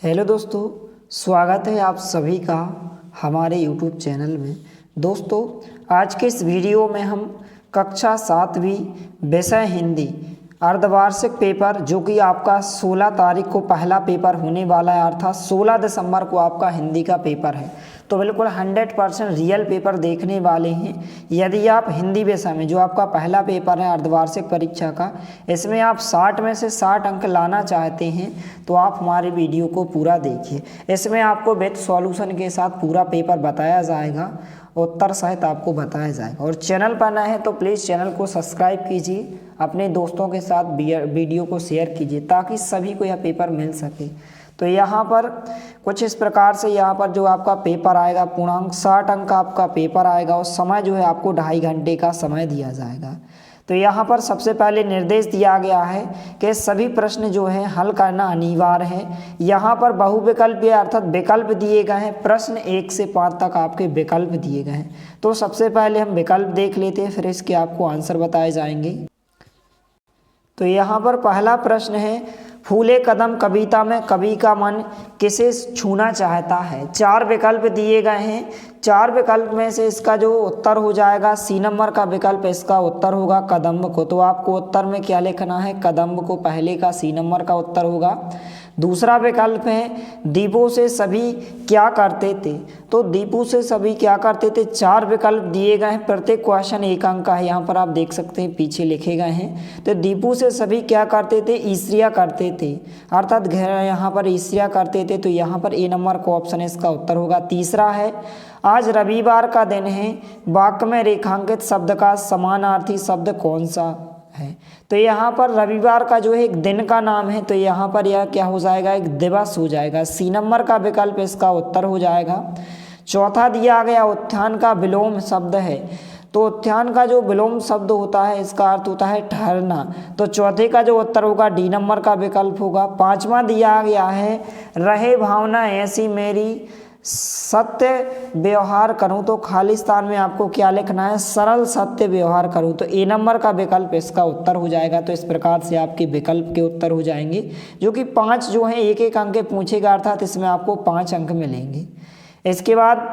Hello दोस्तों, स्वागत है आप सभी का हमारे यूट्यूब चैनल में। दोस्तों, आज के इस वीडियो में हम कक्षा 7वीं विषय हिंदी अर्धवार्षिक पेपर जो कि आपका 16 तारीख को पहला पेपर होने वाला है, अर्थात 16 दिसंबर को आपका हिंदी का पेपर है। तो बिल्कुल 100% रियल पेपर देखने वाले हैं। यदि आप हिंदी विषय में जो आपका पहला पेपर है अर्धवार्षिक परीक्षा का, इसमें आप 60 में से 60 अंक लाना चाहते हैं तो आप हमारे वीडियो को पूरा देखिए। इसमें आपको विद सॉल्यूशन के साथ पूरा पेपर बताया जाएगा, उत्तर सहित आपको बताया जाएगा। और चैनल पर नए हैं तो प्लीज़ चैनल को सब्सक्राइब कीजिए, अपने दोस्तों के साथ वीडियो को शेयर कीजिए ताकि सभी को यह पेपर मिल सके। तो यहाँ पर कुछ इस प्रकार से यहाँ पर जो आपका पेपर आएगा, पूर्णांक 60 अंक का आपका पेपर आएगा और समय जो है आपको 2.5 घंटे का समय दिया जाएगा। तो यहाँ पर सबसे पहले निर्देश दिया गया है कि सभी प्रश्न जो है हल करना अनिवार्य है। यहाँ पर बहुविकल्पीय अर्थात विकल्प दिए गए हैं। प्रश्न 1 से 5 तक आपके विकल्प दिए गए हैं। तो सबसे पहले हम विकल्प देख लेते हैं, फिर इसके आपको आंसर बताए जाएंगे। तो यहाँ पर पहला प्रश्न है, फूले कदम कविता में कवि का मन किसे छूना चाहता है। 4 विकल्प दिए गए हैं। 4 विकल्प में से इसका जो उत्तर हो जाएगा, सी नंबर का विकल्प इसका उत्तर होगा कदम्ब को। तो आपको उत्तर में क्या लिखना है, कदम्ब को पहले का सी नंबर का उत्तर होगा। दूसरा विकल्प है, दीपू से सभी क्या करते थे। तो दीपू से सभी क्या करते थे, 4 विकल्प दिए गए हैं। प्रत्येक क्वेश्चन 1 अंक का है, यहाँ पर आप देख सकते हैं पीछे लिखे गए हैं। तो दीपू से सभी क्या करते थे, ईश्रिया करते थे, अर्थात यहाँ पर ईश्रिया करते थे। तो यहाँ पर ए नंबर का ऑप्शन इसका उत्तर होगा। तीसरा है, आज रविवार का दिन है, वाक्य में रेखांकित शब्द का समानार्थी शब्द कौन सा है। तो यहाँ पर रविवार का जो है एक दिन का नाम है, तो यहाँ पर यह क्या हो जाएगा, एक दिवस हो जाएगा। सी नंबर का विकल्प इसका उत्तर हो जाएगा। चौथा दिया गया उत्थान का विलोम शब्द है। तो उत्थान का जो विलोम शब्द होता है इसका अर्थ होता है ठहरना। तो चौथे का जो उत्तर होगा डी नंबर का विकल्प होगा। पांचवा दिया गया है, रहे भावना ऐसी मेरी सत्य व्यवहार करूं। तो खालिस्तान में आपको क्या लिखना है, सरल सत्य व्यवहार करूं। तो ए नंबर का विकल्प इसका उत्तर हो जाएगा। तो इस प्रकार से आपके विकल्प के उत्तर हो जाएंगे, जो कि 5 जो हैं 1-1 अंक के पूछेगा, अर्थात इसमें आपको 5 अंक मिलेंगे। इसके बाद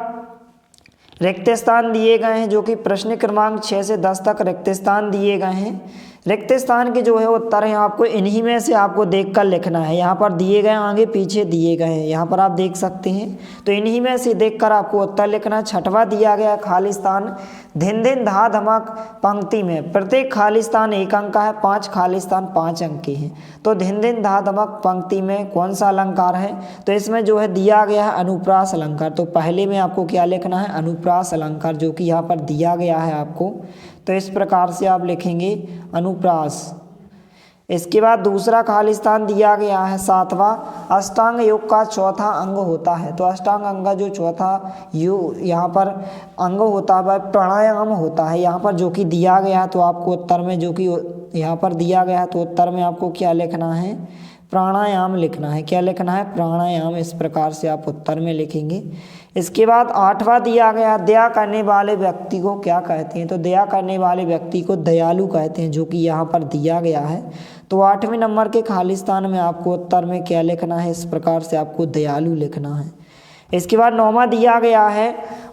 रिक्त स्थान दिए गए हैं, जो कि प्रश्न क्रमांक 6 से 10 तक रिक्त स्थान दिए गए हैं। रिक्त स्थान के जो है उत्तर हैं आपको इन्हीं में से आपको देखकर लिखना है। यहाँ पर दिए गए आगे पीछे दिए गए हैं, यहाँ पर आप देख सकते हैं। तो इन्हीं में से देखकर आपको उत्तर लिखना है। छठवां दिया गया खालिस्तान धिन धिन धा धमक पंक्ति में, प्रत्येक खालिस्तान 1 अंक का है, 5 खालिस्तान 5 अंक के हैं। तो धिन धिन धा धमक पंक्ति में कौन सा अलंकार है, तो इसमें जो है दिया गया है अनुप्रास अलंकार। तो पहले में आपको क्या लिखना है, अनुप्रास अलंकार, जो कि यहाँ पर दिया गया है आपको। तो इस प्रकार से आप लिखेंगे अनुप्रास। इसके बाद दूसरा खालिस्तान दिया गया है 7वां, अष्टांग योग का चौथा अंग होता है। तो अष्टांग अंग का जो चौथा यहाँ पर अंग होता है वह प्राणायाम होता है, यहाँ पर जो कि दिया गया है। तो आपको उत्तर में जो कि यहाँ पर दिया गया है, तो उत्तर में आपको क्या लिखना है, प्राणायाम लिखना है। क्या लिखना है, प्राणायाम। इस प्रकार से आप उत्तर में लिखेंगे। इसके बाद 8वां दिया गया, दया करने वाले व्यक्ति को क्या कहते हैं। तो दया करने वाले व्यक्ति को दयालु कहते हैं, जो कि यहाँ पर दिया गया है। तो 8वें नंबर के खालिस्तान में आपको उत्तर में क्या लिखना है, इस प्रकार से आपको दयालु लिखना है। इसके बाद 9वां दिया गया है,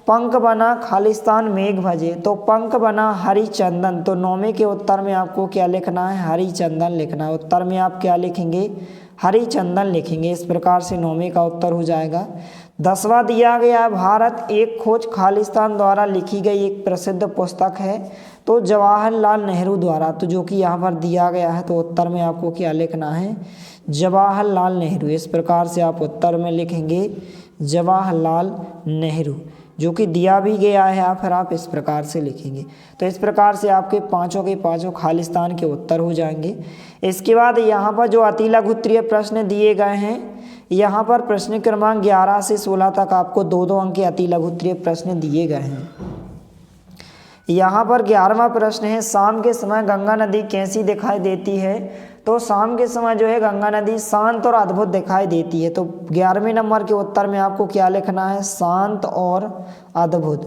पंख बना खालिस्तान मेघ भजे। तो पंख बना हरिचंदन। तो 9वें के उत्तर में आपको क्या लिखना है, हरिचंदन लिखना है। उत्तर में आप क्या लिखेंगे, हरिचंदन लिखेंगे। इस प्रकार से 9वें का उत्तर हो जाएगा। 10वां दिया गया, भारत एक खोज खालिस्तान द्वारा लिखी गई एक प्रसिद्ध पुस्तक है। तो जवाहरलाल नेहरू द्वारा। तो जो कि यहाँ पर दिया गया है, तो उत्तर में आपको क्या लिखना है, जवाहरलाल नेहरू। इस प्रकार से आप उत्तर में लिखेंगे जवाहरलाल नेहरू, जो कि दिया भी गया है, या फिर आप इस प्रकार से लिखेंगे। तो इस प्रकार से आपके पाँचों के पाँचों खालिस्तान के उत्तर हो जाएंगे। इसके बाद यहाँ पर जो अति लघु उत्तरीय प्रश्न दिए गए हैं, यहाँ पर प्रश्न क्रमांक 11 से 16 तक आपको 2-2 अंक के अति लघु उत्तरीय प्रश्न दिए गए हैं। यहाँ पर 11वां प्रश्न है, शाम के समय गंगा नदी कैसी दिखाई देती है। तो शाम के समय जो है गंगा नदी शांत और अद्भुत दिखाई देती है। तो 11वें नंबर के उत्तर में आपको क्या लिखना है, शांत और अद्भुत।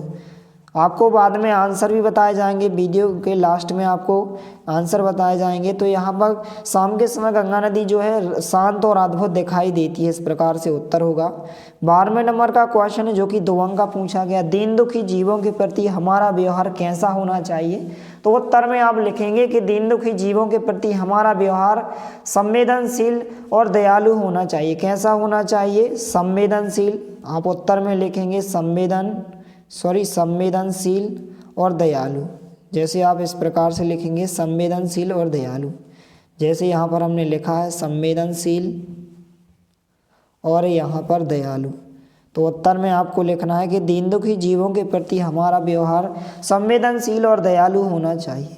आपको बाद में आंसर भी बताए जाएंगे, वीडियो के लास्ट में आपको आंसर बताए जाएंगे। तो यहाँ पर शाम के समय गंगा नदी जो है शांत और अद्भुत दिखाई देती है, इस प्रकार से उत्तर होगा। 12वें नंबर का क्वेश्चन है जो कि 2 अंक का पूछा गया, दीन दुखी जीवों के प्रति हमारा व्यवहार कैसा होना चाहिए। तो उत्तर में आप लिखेंगे कि दीन दुखी जीवों के प्रति हमारा व्यवहार संवेदनशील और दयालु होना चाहिए। कैसा होना चाहिए? संवेदनशील। आप उत्तर में लिखेंगे संवेदनशील और दयालु। जैसे आप इस प्रकार से लिखेंगे संवेदनशील और दयालु, जैसे यहाँ पर हमने लिखा है संवेदनशील और यहाँ पर दयालु। तो उत्तर में आपको लिखना है कि दीन दुखी जीवों के प्रति हमारा व्यवहार संवेदनशील और दयालु होना चाहिए।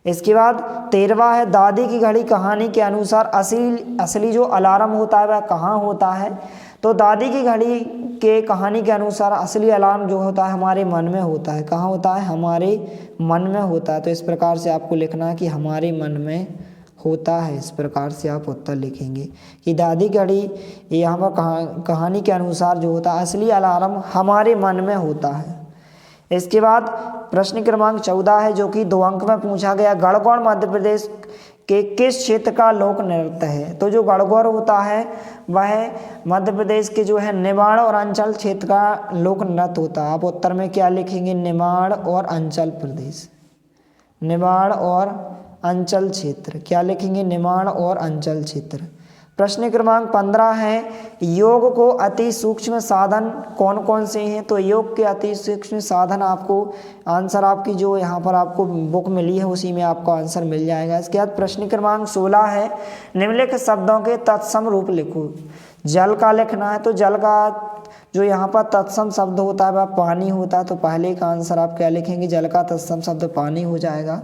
इसके बाद 13वां है, दादी की घड़ी कहानी के अनुसार असली जो अलार्म होता है वह कहाँ होता है। तो दादी की घड़ी के कहानी के अनुसार असली अलार्म जो होता है हमारे मन में होता है। कहाँ होता है? हमारे मन में होता है। तो इस प्रकार से आपको लिखना है कि हमारे मन में होता है। इस प्रकार से आप उत्तर लिखेंगे कि दादी घड़ी यहाँ पर कहानी के अनुसार जो होता है असली अलार्म हमारे मन में होता है। इसके बाद प्रश्न क्रमांक 14 है जो कि 2 अंक में पूछा गया, गणगौर मध्य प्रदेश के किस क्षेत्र का लोक नृत्य है। तो जो गणगौर होता है वह मध्य प्रदेश के जो है निमाड़ और अंचल क्षेत्र का लोक नृत्य होता है। आप उत्तर में क्या लिखेंगे? निमाड़ और अंचल प्रदेश, निमाड़ और अंचल क्षेत्र। क्या लिखेंगे? निमाड़ और अंचल क्षेत्र। प्रश्न क्रमांक 15 है, योग को अति सूक्ष्म साधन कौन कौन से हैं। तो योग के अति सूक्ष्म साधन आपको आंसर आपकी जो यहाँ पर आपको बुक मिली है उसी में आपको आंसर मिल जाएगा। इसके बाद प्रश्न क्रमांक 16 है, निम्नलिखित शब्दों के तत्सम रूप लिखो। जल का लिखना है। तो जल का जो यहाँ पर तत्सम शब्द होता है वह पानी होता है। तो पहले का आंसर आप क्या लिखेंगे? जल का तत्सम शब्द पानी हो जाएगा।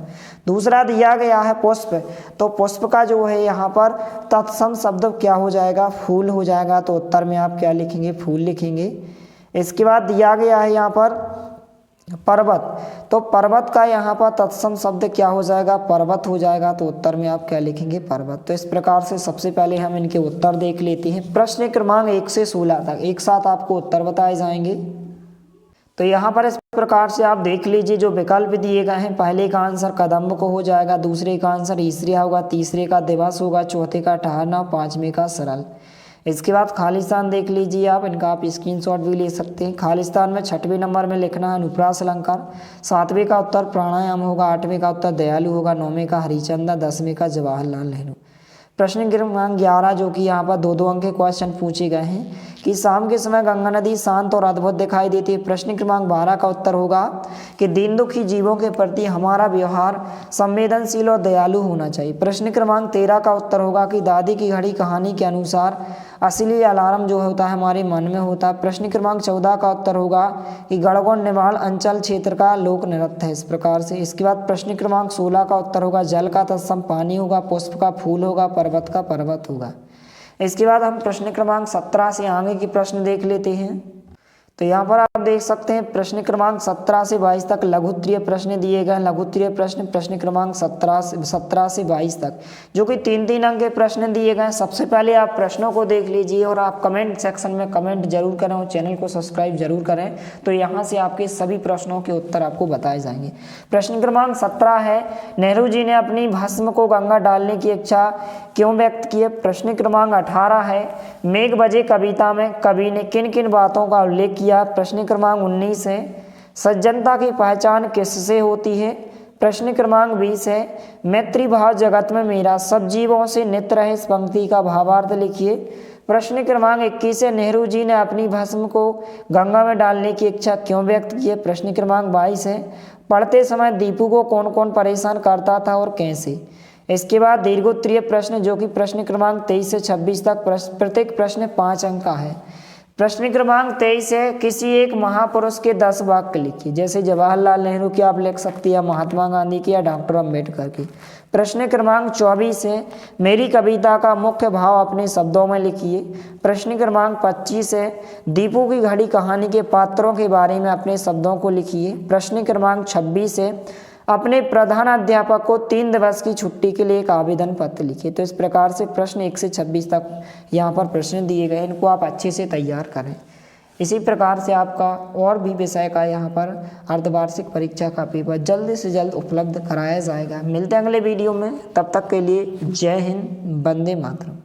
दूसरा दिया गया है पुष्प। तो पुष्प का जो है यहाँ पर तत्सम शब्द क्या हो जाएगा? फूल हो जाएगा। तो उत्तर में आप क्या लिखेंगे? फूल लिखेंगे। इसके बाद दिया गया है यहाँ पर पर्वत। तो पर्वत का यहाँ पर तत्सम शब्द क्या हो जाएगा? पर्वत हो जाएगा। तो उत्तर में आप क्या लिखेंगे? पर्वत। तो इस प्रकार से सबसे पहले हम इनके उत्तर देख लेते हैं। प्रश्न क्रमांक 1 से 16 तक एक साथ आपको उत्तर बताए जाएंगे। तो यहाँ पर इस प्रकार से आप देख लीजिए, जो विकल्प दिए गए हैं पहले का आंसर कदम्ब को हो जाएगा, दूसरे का आंसर ईसरिया होगा, तीसरे का दिवस होगा, चौथे का ठहरना, 5वें का सरल। इसके बाद खालिस्तान देख लीजिए आप, इनका आप स्क्रीनशॉट भी ले सकते हैं। खालिस्तान में 6वें नंबर में लिखना है अनुप्रास अलंकार, 7वें का उत्तर प्राणायाम होगा, 8वें का उत्तर दयालु होगा, 9वें का हरिचंदा, 10वें का जवाहरलाल नेहरू। प्रश्न क्रमांक 11 जो कि यहाँ पर 2-2 अंक के क्वेश्चन पूछे गए हैं कि शाम के समय गंगा नदी शांत और अद्भुत दिखाई देती है। प्रश्न क्रमांक 12 का उत्तर होगा कि दीन दुखी जीवों के प्रति हमारा व्यवहार संवेदनशील और दयालु होना चाहिए। प्रश्न क्रमांक 13 का उत्तर होगा कि दादी की घड़ी कहानी के अनुसार असली अलार्म जो होता है हमारे मन में होता है। प्रश्न क्रमांक 14 का उत्तर होगा कि गणगौर निमाड़ अंचल क्षेत्र का लोक नृत्य है, इस प्रकार से। इसके बाद प्रश्न क्रमांक 16 का उत्तर होगा जल का तत्सम पानी होगा, पुष्प का फूल होगा, पर्वत का पर्वत होगा। इसके बाद हम प्रश्न क्रमांक 17 से आगे की प्रश्न देख लेते हैं। तो यहाँ पर आप देख सकते हैं प्रश्न क्रमांक 17 से 22 तक लघुत्तरीय प्रश्न दिए गए। लघुत्तरीय प्रश्न क्रमांक 17 से 22 तक जो कि 3-3 अंक के प्रश्न दिए गए। सबसे पहले आप प्रश्नों को देख लीजिए और आप कमेंट सेक्शन में कमेंट जरूर करें और चैनल को सब्सक्राइब जरूर करें। तो यहाँ से आपके सभी प्रश्नों के उत्तर आपको बताए जाएंगे। प्रश्न क्रमांक 17 है, नेहरू जी ने अपनी भस्म को गंगा डालने की इच्छा क्यों व्यक्त की है। प्रश्न क्रमांक 18 है, मेघ बजे कविता में कवि ने किन किन बातों का उल्लेख किया। प्रश्न क्रमांक 19 है, सज्जनता की पहचान किससे होती है। प्रश्न क्रमांक 20 है, मैत्री भाव जगत में मेरा सब जीवों से नित रहे, इस पंक्ति का भावार्थ लिखिए। प्रश्न क्रमांक 21 है, नेहरू जी ने अपनी भस्म को गंगा में डालने की इच्छा क्यों व्यक्त की है। प्रश्न क्रमांक 22 है, पढ़ते समय दीपू को कौन कौन परेशान करता था और कैसे। इसके बाद दीर्घोत्तरीय प्रश्न जो कि प्रश्न क्रमांक 23 से 26 तक प्रत्येक प्रश्न 5 अंक का है। प्रश्न क्रमांक 23 है, किसी एक महापुरुष के 10 वाक्य लिखिए। जैसे जवाहरलाल नेहरू की आप लिख सकती है, महात्मा गांधी की या डॉक्टर अम्बेडकर की। प्रश्न क्रमांक 24 है, मेरी कविता का मुख्य भाव अपने शब्दों में लिखिए। प्रश्न क्रमांक 25 है, दीपू की घड़ी कहानी के पात्रों के बारे में अपने शब्दों को लिखिए। प्रश्न क्रमांक 26 है, अपने प्रधान अध्यापक को 3 दिवस की छुट्टी के लिए एक आवेदन पत्र लिखिए। तो इस प्रकार से प्रश्न 1 से 26 तक यहाँ पर प्रश्न दिए गए, इनको आप अच्छे से तैयार करें। इसी प्रकार से आपका और भी विषय का यहाँ पर अर्धवार्षिक परीक्षा का पेपर जल्द से जल्द उपलब्ध कराया जाएगा। मिलते हैं अगले वीडियो में, तब तक के लिए जय हिंद, वंदे मातरम।